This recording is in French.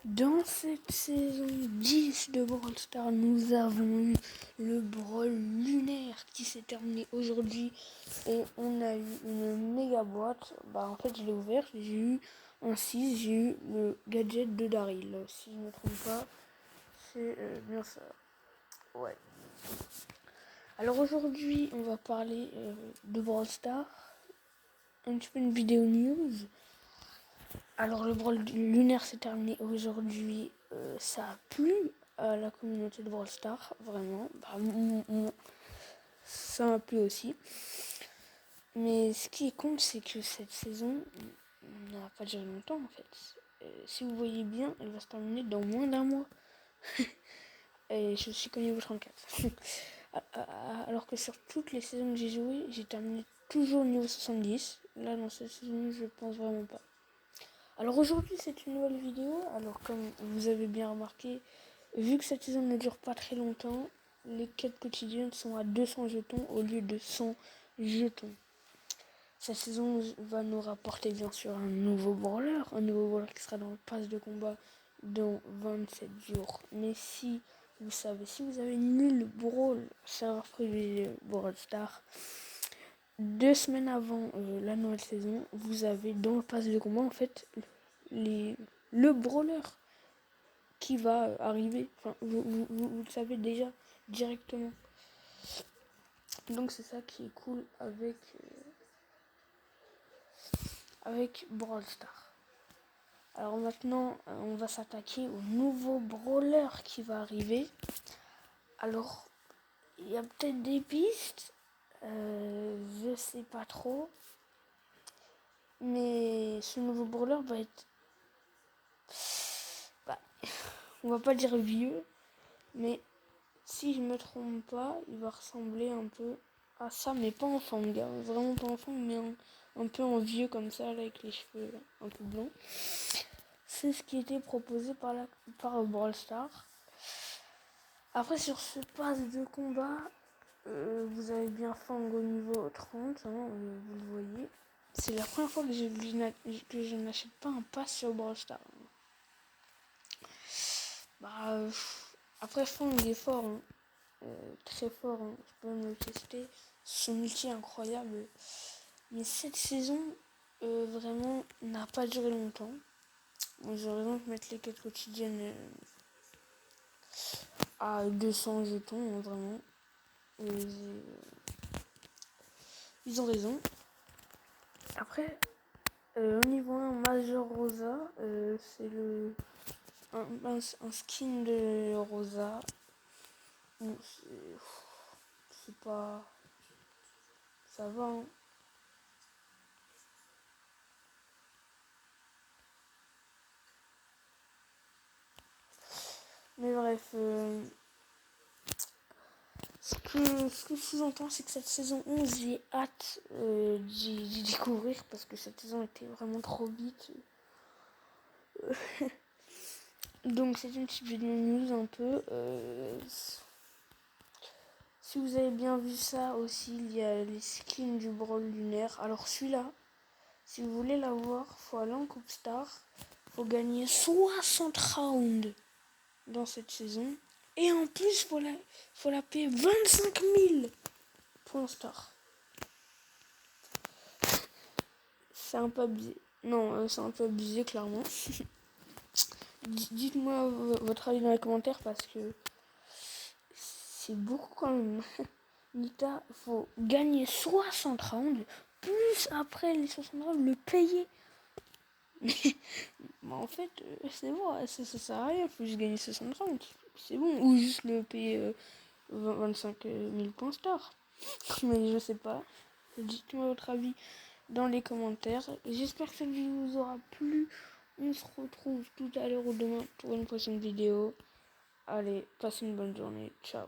Dans cette saison 10 de Brawl Stars, nous avons eu le Brawl lunaire qui s'est terminé aujourd'hui et on a eu une méga boîte. En fait, je l'ai ouvert, j'ai eu un 6, j'ai eu le gadget de Daryl. Si je ne me trompe pas, c'est bien ça. Ouais. Alors aujourd'hui, on va parler de Brawl Stars, un petit peu une vidéo news. Alors le Brawl lunaire s'est terminé aujourd'hui, ça a plu à la communauté de Brawl Stars, vraiment, ça m'a plu aussi. Mais ce qui est con, c'est que cette saison n'a pas duré longtemps en fait. Si vous voyez bien, elle va se terminer dans moins d'un mois. Et je suis qu'au niveau 34. Alors que sur toutes les saisons que j'ai jouées, j'ai terminé toujours au niveau 70. Là dans cette saison, je pense vraiment pas. Alors aujourd'hui c'est une nouvelle vidéo, alors comme vous avez bien remarqué, vu que cette saison ne dure pas très longtemps, les quêtes quotidiennes sont à 200 jetons au lieu de 100 jetons. Cette saison va nous rapporter bien sûr un nouveau brawler qui sera dans le pass de combat dans 27 jours. Mais si vous avez 1000 brawls serveur privé Brawl Stars, 2 semaines avant la nouvelle saison, vous avez dans le pass de combat en fait le brawler qui va arriver. Enfin, vous le savez déjà directement. Donc c'est ça qui est cool avec Brawl Stars. Alors maintenant, on va s'attaquer au nouveau brawler qui va arriver. Alors, il y a peut-être des pistes. Je sais pas trop. Mais ce nouveau brawler va être... on va pas dire vieux. Mais si je me trompe pas, il va ressembler un peu à ça. Mais pas enfant, gars. Vraiment pas enfant, mais un peu en vieux comme ça, là, avec les cheveux un peu blonds. C'est ce qui était proposé par Brawl Stars. Après, sur ce pass de combat, vous avez bien Fang au niveau 30, vous le voyez. C'est la première fois que je n'achète pas un pass sur Brawl Stars. Après, Fang est fort, très fort, je peux me le tester. Son multi est incroyable. Mais cette saison, vraiment, n'a pas duré longtemps. J'ai raison de mettre les quêtes quotidiennes à 200 jetons, vraiment. Ils ont raison. Après, au niveau 1, Major Rosa, c'est un skin de Rosa. Bon, c'est pas... ça va, hein. Mais bref, ce que je sous-entends, c'est que cette saison 11, j'ai hâte d'y découvrir parce que cette saison était vraiment trop vite. Donc c'est une petite vidéo news un peu. Si vous avez bien vu ça aussi, il y a les skins du Brawl lunaire. Alors celui-là, si vous voulez l'avoir, faut aller en Coupe Star. Faut gagner 60 rounds dans cette saison. Et en plus, faut la payer 25 000 points Star. C'est un peu abusé. Non, c'est un peu abusé, clairement. Dites-moi votre avis dans les commentaires parce que c'est beaucoup quand même. Nita, faut gagner 60 rounds, plus après les 60 rounds, le payer. Mais en fait, c'est bon, ça sert à rien, faut juste gagner 60 rounds. C'est bon, ou juste le payer 25 000 points Star. Mais je sais pas. Dites-moi votre avis dans les commentaires. J'espère que cette vidéo vous aura plu. On se retrouve tout à l'heure ou demain pour une prochaine vidéo. Allez, passez une bonne journée. Ciao.